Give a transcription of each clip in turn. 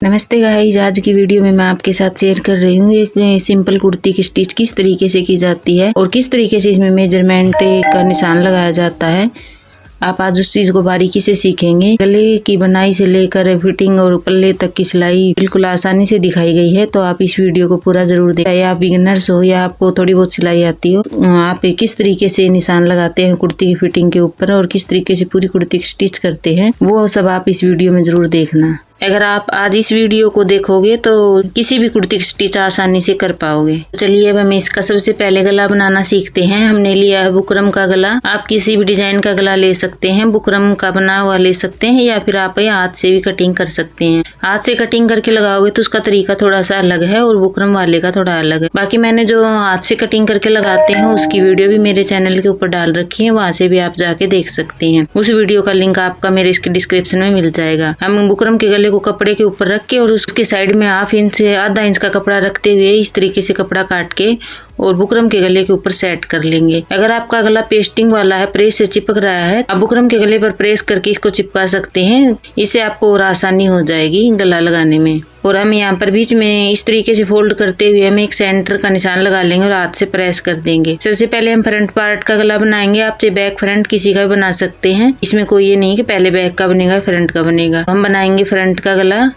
नमस्ते गाइस, आज की वीडियो में मैं आपके साथ शेयर कर रही हूँ एक सिंपल कुर्ती की स्टिच किस तरीके से की जाती है और किस तरीके से इसमें मेजरमेंट का निशान लगाया जाता है। आप आज उस चीज को बारीकी से सीखेंगे। गले की बनाई से लेकर फिटिंग और पल्ले तक की सिलाई बिल्कुल आसानी से दिखाई गई है, तो आप इस वीडियो को पूरा जरूर देखें। या आप बिगिनर्स हो या आपको थोड़ी बहुत सिलाई आती हो, आप किस तरीके से निशान लगाते हैं कुर्ती की फिटिंग के ऊपर और किस तरीके से पूरी कुर्ती की स्टिच करते हैं, वो सब आप इस वीडियो में जरूर देखना। अगर आप आज इस वीडियो को देखोगे तो किसी भी कुर्ती की स्टिच आसानी से कर पाओगे। चलिए अब हम इसका सबसे पहले गला बनाना सीखते हैं। हमने लिया है बुकरम का गला। आप किसी भी डिजाइन का गला ले सकते हैं, बुकरम का बना हुआ ले सकते हैं या फिर आप हाथ से भी कटिंग कर सकते हैं। हाथ से कटिंग करके लगाओगे तो उसका तरीका थोड़ा सा अलग है और बुकरम वाले का थोड़ा अलग है। बाकी मैंने जो हाथ से कटिंग करके लगाते हैं उसकी वीडियो भी मेरे चैनल के ऊपर डाल रखी है, वहाँ से भी आप जाके देख सकते हैं। उस वीडियो का लिंक आपका मेरे इसके डिस्क्रिप्शन में मिल जाएगा। हम बुकरम के गले को कपड़े के ऊपर रख के और उसके साइड में ½ इंच से आधा इंच का कपड़ा रखते हुए इस तरीके से कपड़ा काट के और बुकरम के गले के ऊपर सेट कर लेंगे। अगर आपका गला पेस्टिंग वाला है, प्रेस से चिपक रहा है, आप बुकरम के गले पर प्रेस करके इसको चिपका सकते हैं। इससे आपको और आसानी हो जाएगी गला लगाने में। और हम यहाँ पर बीच में इस तरीके से फोल्ड करते हुए हम एक सेंटर का निशान लगा लेंगे और हाथ से प्रेस कर देंगे। सबसे पहले हम फ्रंट पार्ट का गला बनाएंगे। आप चाहे बैक फ्रंट किसी का भी बना सकते हैं, इसमें कोई ये नहीं कि पहले बैक का बनेगा फ्रंट का बनेगा। हम बनाएंगे फ्रंट का गला।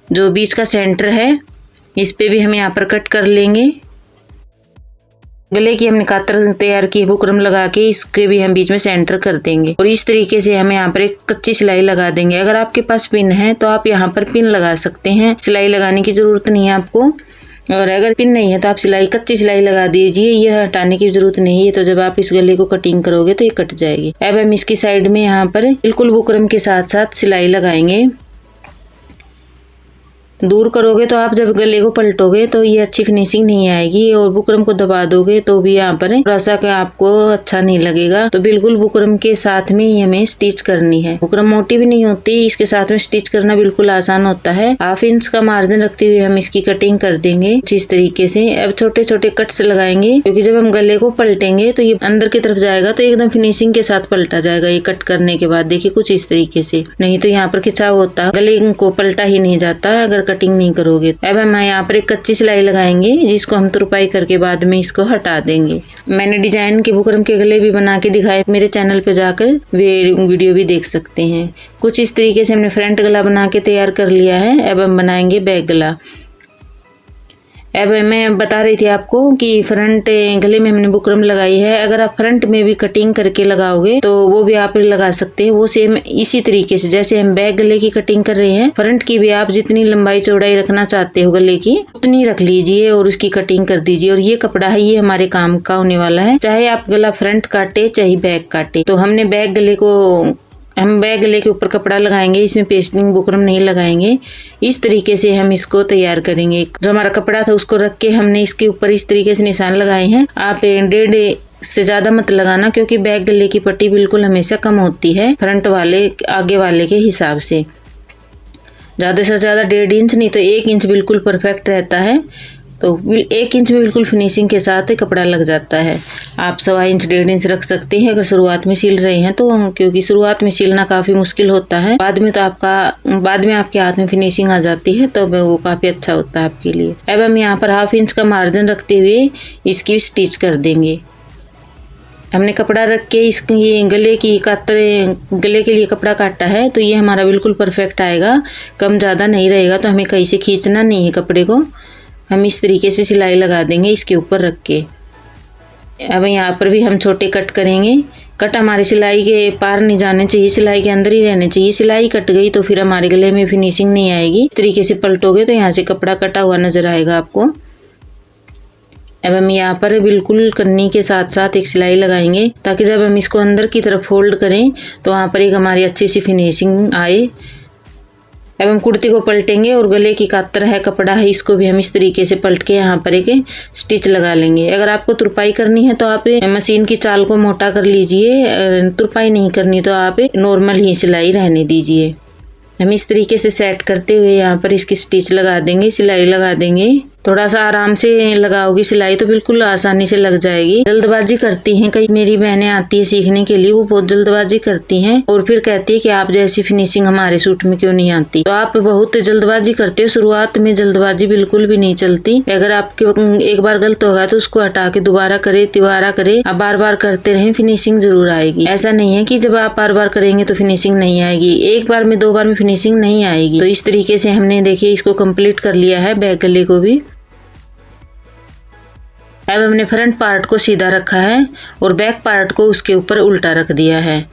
जो बीच का सेंटर है इस पे भी हम यहाँ पर कट कर लेंगे। गले की हमने कातर तैयार की बुकरम लगा के इसके भी हम बीच में सेंटर कर देंगे और इस तरीके से हम यहाँ पर एक कच्ची सिलाई लगा देंगे। अगर आपके पास पिन है तो आप यहाँ पर पिन लगा सकते हैं, सिलाई लगाने की जरूरत नहीं है आपको। और अगर पिन नहीं है तो आप कच्ची सिलाई लगा दीजिए, ये हटाने की जरूरत नहीं है। तो जब आप इस गले को कटिंग करोगे तो ये कट जाएगी। अब हम इसकी साइड में यहाँ पर बिल्कुल बुकरम के साथ साथ सिलाई लगाएंगे। दूर करोगे तो आप जब गले को पलटोगे तो ये अच्छी फिनिशिंग नहीं आएगी और बुकरम को दबा दोगे तो भी यहाँ पर थोड़ा सा आपको अच्छा नहीं लगेगा। तो बिल्कुल बुकरम के साथ में ही हमें स्टिच करनी है। बुकरम मोटी भी नहीं होती, इसके साथ में स्टिच करना बिल्कुल आसान होता है। ½ इंच का मार्जिन रखते हुए हम इसकी कटिंग कर देंगे इस तरीके से। अब छोटे छोटे कट्स लगाएंगे क्योंकि जब हम गले को पलटेंगे तो ये अंदर की तरफ जाएगा तो एकदम फिनिशिंग के साथ पलटा जाएगा। ये कट करने के बाद देखिए कुछ इस तरीके से, नहीं तो यहाँ पर खिंचाव होता है, गले को पलटा ही नहीं जाता अगर कटिंग नहीं करोगे। अब हम यहाँ पर एक कच्ची सिलाई लगाएंगे जिसको हम तुरपाई करके बाद में इसको हटा देंगे। मैंने डिजाइन के बुकरम के गले भी बना के दिखाए, मेरे चैनल पे जाकर वे वीडियो भी देख सकते हैं। कुछ इस तरीके से हमने फ्रंट गला बना के तैयार कर लिया है। अब हम बनाएंगे बैक गला। अब मैं बता रही थी आपको कि फ्रंट गले में हमने बुकरम लगाई है। अगर आप फ्रंट में भी कटिंग करके लगाओगे तो वो भी आप लगा सकते हैं। वो सेम इसी तरीके से जैसे हम बैक गले की कटिंग कर रहे हैं, फ्रंट की भी आप जितनी लंबाई चौड़ाई रखना चाहते हो गले की उतनी रख लीजिए और उसकी कटिंग कर दीजिए। और ये कपड़ा है, ये हमारे काम का होने वाला है, चाहे आप गला फ्रंट काटे चाहे बैक काटे। तो हमने बैक गले के ऊपर कपड़ा लगाएंगे, इसमें पेस्टिंग बुकरम नहीं लगाएंगे। इस तरीके से हम इसको तैयार करेंगे। जो हमारा कपड़ा था उसको रख के हमने इसके ऊपर इस तरीके से निशान लगाए हैं। आप 1.5 से ज्यादा मत लगाना क्योंकि बैक गले की पट्टी बिल्कुल हमेशा कम होती है फ्रंट वाले आगे वाले के हिसाब से। ज्यादा से ज्यादा 1.5 इंच, नहीं तो 1 इंच बिल्कुल परफेक्ट रहता है। तो 1 इंच में बिल्कुल फिनिशिंग के साथ ही कपड़ा लग जाता है। आप 1.25 इंच 1.5 इंच रख सकते हैं अगर शुरुआत में सिल रहे हैं तो, क्योंकि शुरुआत में सिलना काफी मुश्किल होता है। बाद में आपके हाथ में फिनिशिंग आ जाती है तो वो काफी अच्छा होता है आपके लिए। अब हम यहाँ पर ½ इंच का मार्जिन रखते हुए इसकी स्टिच कर देंगे। हमने कपड़ा रख के ये गले के लिए कपड़ा काटा है तो ये हमारा बिल्कुल परफेक्ट आएगा, कम ज्यादा नहीं रहेगा। तो हमें कहीं से खींचना नहीं है कपड़े को, हम इस तरीके से सिलाई लगा देंगे इसके ऊपर रख के। अब यहाँ पर भी हम छोटे कट करेंगे। कट हमारी सिलाई के पार नहीं जाने चाहिए, सिलाई के अंदर ही रहने चाहिए। सिलाई कट गई तो फिर हमारे गले में फिनिशिंग नहीं आएगी। इस तरीके से पलटोगे तो यहाँ से कपड़ा कटा हुआ नजर आएगा आपको। अब हम यहाँ पर बिल्कुल कन्नी के साथ साथ एक सिलाई लगाएंगे ताकि जब हम इसको अंदर की तरफ फोल्ड करें तो वहाँ पर एक हमारी अच्छी सी फिनिशिंग आए। अब हम कुर्ती को पलटेंगे और गले की कातर है कपड़ा है, इसको भी हम इस तरीके से पलट के यहाँ पर एक स्टिच लगा लेंगे। अगर आपको तुरपाई करनी है तो आप मशीन की चाल को मोटा कर लीजिए, तुरपाई नहीं करनी तो आप नॉर्मल ही सिलाई रहने दीजिए। हम इस तरीके से सेट करते हुए यहाँ पर इसकी स्टिच लगा देंगे, सिलाई लगा देंगे। थोड़ा सा आराम से लगाओगी सिलाई तो बिल्कुल आसानी से लग जाएगी। जल्दबाजी करती हैं कई मेरी बहनें आती है सीखने के लिए, वो बहुत जल्दबाजी करती हैं और फिर कहती है कि आप जैसी फिनिशिंग हमारे सूट में क्यों नहीं आती। तो आप बहुत जल्दबाजी करते हो, शुरुआत में जल्दबाजी बिल्कुल भी नहीं चलती। अगर आपके एक बार गलत होगा तो उसको हटा के दोबारा करे, तिबारा करे, आप बार बार करते रहें, फिनिशिंग जरूर आएगी। ऐसा नहीं है कि जब आप बार बार करेंगे तो फिनिशिंग नहीं आएगी, एक बार में 2 बार में फिनिशिंग नहीं आएगी। तो इस तरीके से हमने देखिए इसको कंप्लीट कर लिया है बैक गले को भी। अब हमने फ्रंट पार्ट को सीधा रखा है और बैक पार्ट को उसके ऊपर उल्टा रख दिया है।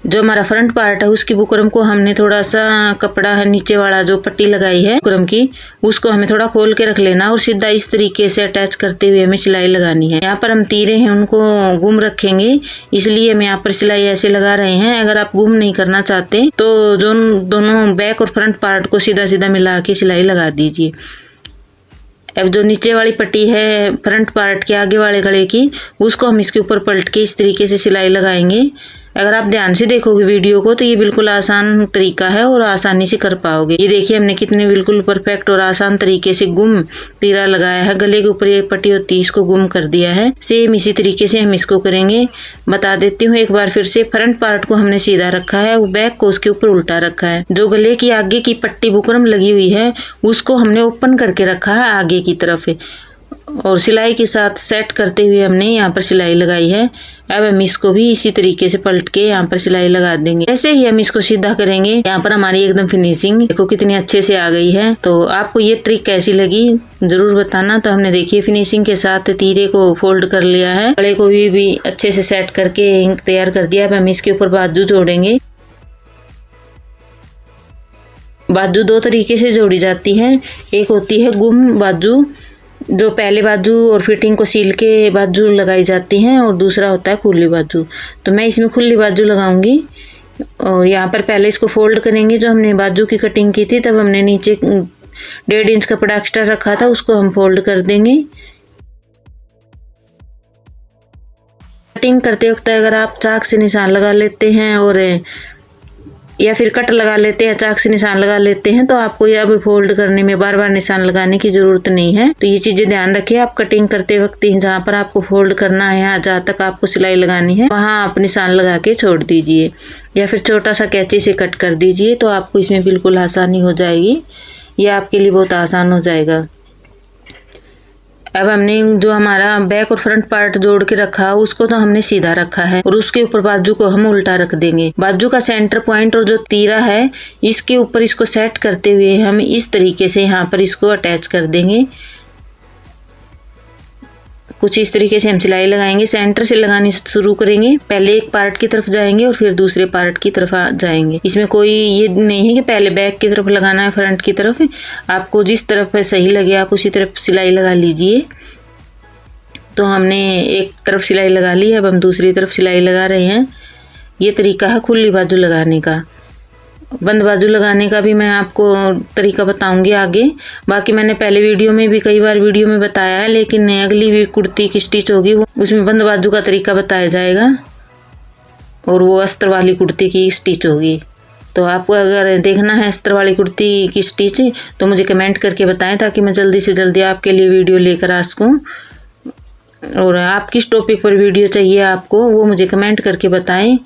जो हमारा फ्रंट पार्ट है उसकी बुकरम को हमने थोड़ा सा कपड़ा है नीचे वाला जो पट्टी लगाई है बुकरम की, उसको हमें थोड़ा खोल के रख लेना और सीधा इस तरीके से अटैच करते हुए हमें सिलाई लगानी है। यहाँ पर हम तीरे हैं उनको गुम रखेंगे, इसलिए हम यहाँ पर सिलाई ऐसे लगा रहे हैं। अगर आप गुम नहीं करना चाहते तो जो दोनों बैक और फ्रंट पार्ट को सीधा सीधा मिला के सिलाई लगा दीजिए। अब जो नीचे वाली पट्टी है फ्रंट पार्ट के आगे वाले गले की, उसको हम इसके ऊपर पलट के इस तरीके से सिलाई लगाएंगे। अगर आप ध्यान से देखोगे वीडियो को तो ये बिल्कुल आसान तरीका है और आसानी से कर पाओगे। ये देखिए हमने कितने बिल्कुल परफेक्ट और आसान तरीके से गुम तीरा लगाया है। गले के ऊपर ये पट्टी होती है इसको गुम कर दिया है। सेम इसी तरीके से हम इसको करेंगे। बता देती हूँ एक बार फिर से, फ्रंट पार्ट को हमने सीधा रखा है, वो बैक को उसके ऊपर उल्टा रखा है। जो गले की आगे की पट्टी बुकरम लगी हुई है उसको हमने ओपन करके रखा है आगे की तरफ और सिलाई के साथ सेट करते हुए हमने यहाँ पर सिलाई लगाई है। अब हम इसको भी इसी तरीके से पलट के यहाँ पर सिलाई लगा देंगे। ऐसे ही हम इसको सीधा करेंगे। यहाँ पर हमारी एकदम फिनिशिंग देखो कितनी अच्छे से आ गई है। तो आपको ये ट्रिक कैसी लगी जरूर बताना। तो हमने देखिए फिनिशिंग के साथ तीरे को फोल्ड कर लिया है, गले को भी अच्छे से सेट करके तैयार कर दिया। अब हम इसके ऊपर बाजू जोड़ेंगे। बाजू 2 तरीके से जोड़ी जाती है, एक होती है गुम बाजू जो पहले बाजू और फिटिंग को सील के बाजू लगाई जाती हैं और दूसरा होता है खुली बाजू। तो मैं इसमें खुली बाजू लगाऊंगी और यहाँ पर पहले इसको फोल्ड करेंगे। जो हमने बाजू की कटिंग की थी तब हमने नीचे 1.5 इंच कपड़ा एक्स्ट्रा रखा था, उसको हम फोल्ड कर देंगे। कटिंग करते वक्त अगर आप चाक से निशान लगा लेते हैं और या फिर कट लगा लेते हैं, चाक से निशान लगा लेते हैं, तो आपको ये अब फोल्ड करने में बार बार निशान लगाने की जरूरत नहीं है। तो ये चीजें ध्यान रखिए। आप कटिंग करते वक्त जहाँ पर आपको फोल्ड करना है, जहाँ तक आपको सिलाई लगानी है वहाँ आप निशान लगा के छोड़ दीजिए या फिर छोटा सा कैंची से कट कर दीजिए। तो आपको इसमें बिल्कुल आसानी हो जाएगी, ये आपके लिए बहुत आसान हो जाएगा। अब हमने जो हमारा बैक और फ्रंट पार्ट जोड़ के रखा उसको तो हमने सीधा रखा है और उसके ऊपर बाजू को हम उल्टा रख देंगे। बाजू का सेंटर पॉइंट और जो तीरा है इसके ऊपर इसको सेट करते हुए हम इस तरीके से यहाँ पर इसको अटैच कर देंगे। कुछ इस तरीके से हम सिलाई लगाएंगे। सेंटर से लगानी शुरू करेंगे, पहले एक पार्ट की तरफ जाएंगे और फिर दूसरे पार्ट की तरफ जाएंगे। इसमें कोई ये नहीं है कि पहले बैक की तरफ लगाना है फ्रंट की तरफ, आपको जिस तरफ सही लगे आप उसी तरफ सिलाई लगा लीजिए। तो हमने एक तरफ सिलाई लगा ली, अब हम दूसरी तरफ सिलाई लगा रहे हैं। ये तरीका है खुली बाजू लगाने का। बंद बाजू लगाने का भी मैं आपको तरीका बताऊंगी आगे। बाकी मैंने पहले वीडियो में भी कई बार वीडियो में बताया है, लेकिन अगली भी कुर्ती की स्टिच होगी उसमें बंद बाजू का तरीका बताया जाएगा और वो अस्तर वाली कुर्ती की स्टिच होगी। तो आपको अगर देखना है अस्तर वाली कुर्ती की स्टिच तो मुझे कमेंट करके बताएं, ताकि मैं जल्दी से जल्दी आपके लिए वीडियो लेकर आ सकूँ। और आप किस टॉपिक पर वीडियो चाहिए आपको वो मुझे कमेंट करके बताएं।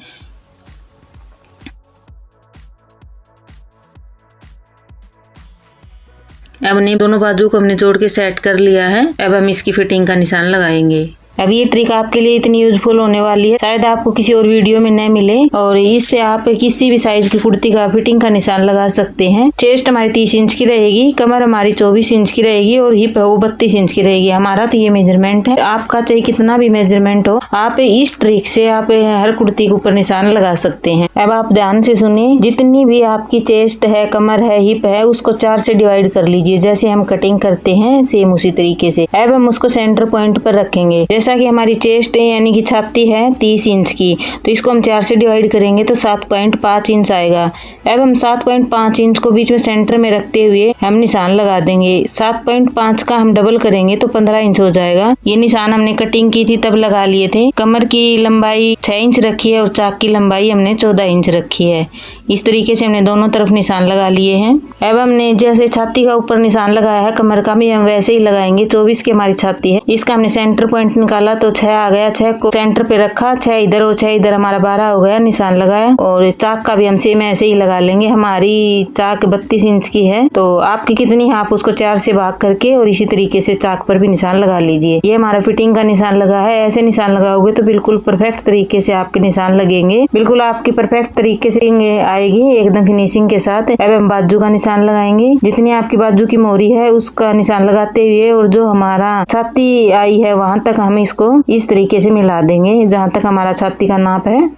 अब हमने दोनों बाजू को हमने जोड़ के सेट कर लिया है। अब हम इसकी फिटिंग का निशान लगाएंगे। अब ये ट्रिक आपके लिए इतनी यूजफुल होने वाली है, शायद आपको किसी और वीडियो में न मिले और इससे आप किसी भी साइज की कुर्ती का फिटिंग का निशान लगा सकते हैं। चेस्ट हमारी 30 इंच की रहेगी, कमर हमारी 24 इंच की रहेगी और हिप है वो 32 इंच की रहेगी। हमारा तो ये मेजरमेंट है, आपका चाहे कितना भी मेजरमेंट हो, आप इस ट्रिक से आप हर कुर्ती के ऊपर निशान लगा सकते हैं। अब आप ध्यान से सुनिए, जितनी भी आपकी चेस्ट है, कमर है, हिप है, उसको 4 से डिवाइड कर लीजिए, जैसे हम कटिंग करते हैं सेम उसी तरीके से। अब हम उसको सेंटर पॉइंट पर रखेंगे। जैसा कि हमारी चेस्ट यानी कि छाती है 30 इंच की, तो इसको हम 4 से डिवाइड करेंगे तो 7.5 इंच आएगा। अब हम 7.5 इंच को बीच में सेंटर में रखते हुए हम निशान लगा देंगे। 7.5 का हम डबल करेंगे तो 15 इंच हो जाएगा। ये निशान हमने कटिंग की थी तब लगा लिए थे। कमर की लंबाई 6 इंच रखी है और चाक की लंबाई हमने 14 इंच रखी है। इस तरीके से हमने दोनों तरफ निशान लगा लिए हैं। अब हमने जैसे छाती का ऊपर निशान लगाया है, कमर का भी हम वैसे ही लगाएंगे। 24 की हमारी छाती है, इसका हमने सेंटर पॉइंट निकाला तो 6 आ गया। 6 को सेंटर पे रखा, 6 इधर और 6 इधर, हमारा 12 हो गया। निशान लगाया और चाक का भी हम सेम ऐसे ही लगा लेंगे। हमारी चाक 32 इंच की है, तो आपकी कितनी है आप उसको 4 से भाग करके और इसी तरीके से चाक पर भी निशान लगा लीजिए। ये हमारा फिटिंग का निशान लगा है। ऐसे निशान लगाओगे तो बिल्कुल परफेक्ट तरीके से आपके निशान लगेंगे, बिल्कुल आपकी परफेक्ट तरीके से आएगी एकदम फिनिशिंग के साथ। अब हम बाजू का निशान लगाएंगे। जितनी आपकी बाजू की मोहरी है उसका निशान लगाते हुए और जो हमारा छाती आई है वहां तक हम इसको इस तरीके से मिला देंगे। जहां तक हमारा छाती का नाप है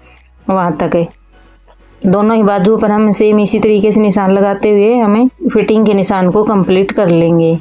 वहां तक है। दोनों ही बाजुओं पर हम सेम इसी तरीके से निशान लगाते हुए हमें फिटिंग के निशान को कंप्लीट कर लेंगे।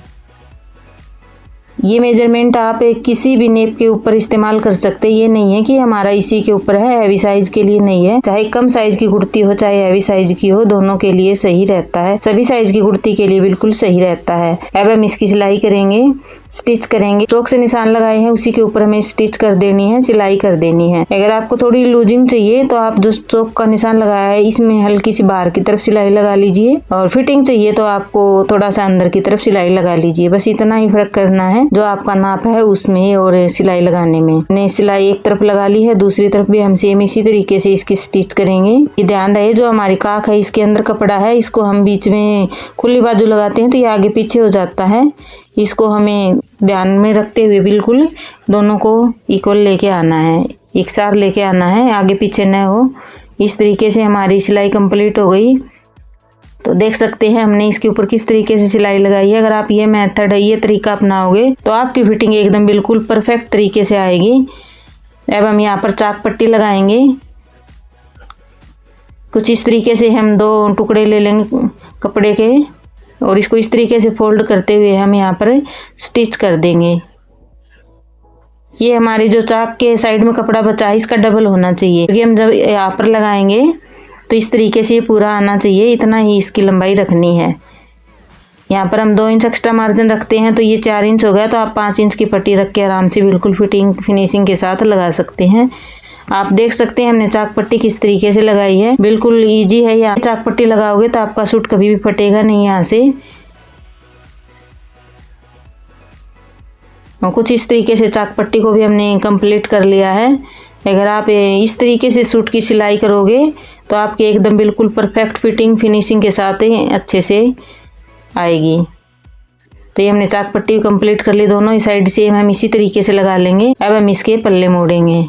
ये मेजरमेंट आप किसी भी नेप के ऊपर इस्तेमाल कर सकते हैं। ये नहीं है कि हमारा इसी के ऊपर है, हैवी साइज के लिए नहीं है। चाहे कम साइज की कुर्ती हो चाहे हैवी साइज की हो, दोनों के लिए सही रहता है। सभी साइज की कुर्ती के लिए बिल्कुल सही रहता है। अब हम इसकी सिलाई करेंगे, स्टिच करेंगे। चौक से निशान लगाए हैं उसी के ऊपर हमें स्टिच कर देनी है, सिलाई कर देनी है। अगर आपको थोड़ी लूजिंग चाहिए तो आप जो चौक का निशान लगाया है इसमें हल्की सी बाहर की तरफ सिलाई लगा लीजिए, और फिटिंग चाहिए तो आपको थोड़ा सा अंदर की तरफ सिलाई लगा लीजिए। बस इतना ही फर्क करना है जो आपका नाप है उसमें और सिलाई लगाने में। हमने सिलाई एक तरफ लगा ली है, दूसरी तरफ भी हम सेम इसी तरीके से इसकी स्टिच करेंगे। ये ध्यान रहे जो हमारी काख है इसके अंदर कपड़ा है, इसको हम बीच में खुली बाजू लगाते हैं तो ये आगे पीछे हो जाता है। इसको हमें ध्यान में रखते हुए बिल्कुल दोनों को इक्वल लेके आना है, एक साथ लेके आना है, आगे पीछे न हो। इस तरीके से हमारी सिलाई कंप्लीट हो गई। तो देख सकते हैं हमने इसके ऊपर किस तरीके से सिलाई लगाई है। अगर आप ये मेथड है, ये तरीका अपनाओगे तो आपकी फिटिंग एकदम बिल्कुल परफेक्ट तरीके से आएगी। अब हम यहाँ पर चाक पट्टी लगाएंगे। कुछ इस तरीके से हम 2 टुकड़े ले लेंगे कपड़े के और इसको इस तरीके से फोल्ड करते हुए हम यहाँ पर स्टिच कर देंगे। ये हमारी जो चाक के साइड में कपड़ा बचा है इसका डबल होना चाहिए, क्योंकि हम जब यहाँ पर लगाएंगे तो इस तरीके से ये पूरा आना चाहिए। इतना ही इसकी लंबाई रखनी है। यहाँ पर हम 2 इंच एक्स्ट्रा मार्जिन रखते हैं तो ये 4 इंच हो गया। तो आप 5 इंच की पट्टी रख के आराम से बिल्कुल फिनिशिंग के साथ लगा सकते हैं। आप देख सकते हैं हमने चाक पट्टी किस तरीके से लगाई है, बिल्कुल इजी है। यहाँ चाक पट्टी लगाओगे तो आपका सूट कभी भी फटेगा नहीं यहाँ से। और कुछ इस तरीके से चाक पट्टी को भी हमने कंप्लीट कर लिया है। अगर आप इस तरीके से सूट की सिलाई करोगे तो आपकी एकदम बिल्कुल परफेक्ट फिटिंग फिनिशिंग के साथ अच्छे से आएगी। तो ये हमने चाक पट्टी कंप्लीट कर ली। दोनों ही साइड से हम इसी तरीके से लगा लेंगे। अब हम इसके पल्ले मोड़ेंगे।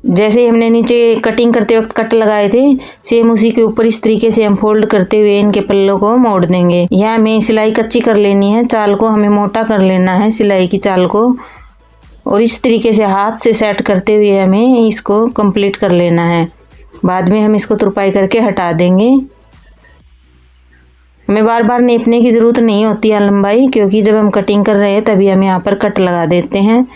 जैसे हमने नीचे कटिंग करते वक्त कट लगाए थे, सेम उसी के ऊपर इस तरीके से हम फोल्ड करते हुए इनके पल्लों को मोड़ देंगे। यहाँ हमें सिलाई कच्ची कर लेनी है, चाल को हमें मोटा कर लेना है, सिलाई की चाल को, और इस तरीके से हाथ से सेट करते हुए हमें इसको कंप्लीट कर लेना है। बाद में हम इसको तुरपाई करके हटा देंगे। हमें बार बार नेपने की ज़रूरत नहीं होती है लंबाई, क्योंकि जब हम कटिंग कर रहे हैं तभी हम यहाँ पर कट लगा देते हैं।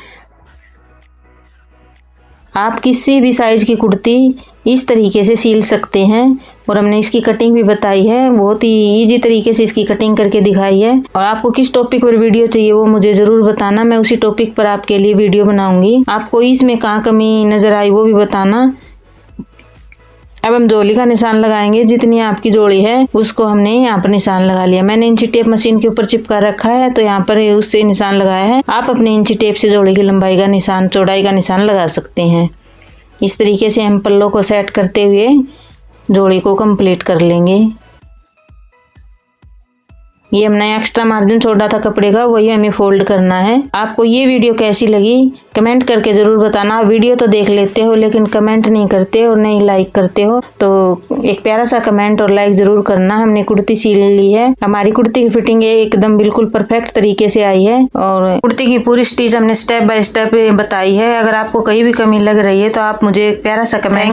आप किसी भी साइज की कुर्ती इस तरीके से सिल सकते हैं, और हमने इसकी कटिंग भी बताई है, बहुत ही इजी तरीके से इसकी कटिंग करके दिखाई है। और आपको किस टॉपिक पर वीडियो चाहिए वो मुझे ज़रूर बताना, मैं उसी टॉपिक पर आपके लिए वीडियो बनाऊंगी। आपको इसमें कहाँ कमी नज़र आई वो भी बताना। अब हम जोड़ी का निशान लगाएंगे। जितनी आपकी जोड़ी है उसको हमने यहाँ पर निशान लगा लिया। मैंने इंची टेप मशीन के ऊपर चिपका रखा है तो यहाँ पर उससे निशान लगाया है। आप अपने इंची टेप से जोड़ी की लंबाई का निशान, चौड़ाई का निशान लगा सकते हैं। इस तरीके से हम पल्लों को सेट करते हुए जोड़ी को कंप्लीट कर लेंगे। ये हमने एक्स्ट्रा मार्जिन छोड़ा था कपड़े का, वही हमें फोल्ड करना है। आपको ये वीडियो कैसी लगी कमेंट करके ज़रूर बताना। वीडियो तो देख लेते हो लेकिन कमेंट नहीं करते और नहीं लाइक करते हो, तो एक प्यारा सा कमेंट और लाइक ज़रूर करना। हमने कुर्ती सिल ली है, हमारी कुर्ती की फिटिंग एकदम बिल्कुल परफेक्ट तरीके से आई है, और कुर्ती की पूरी स्टिच हमने स्टेप बाय स्टेप बताई है। अगर आपको कहीं भी कमी लग रही है तो आप मुझे एक प्यारा सा कमेंट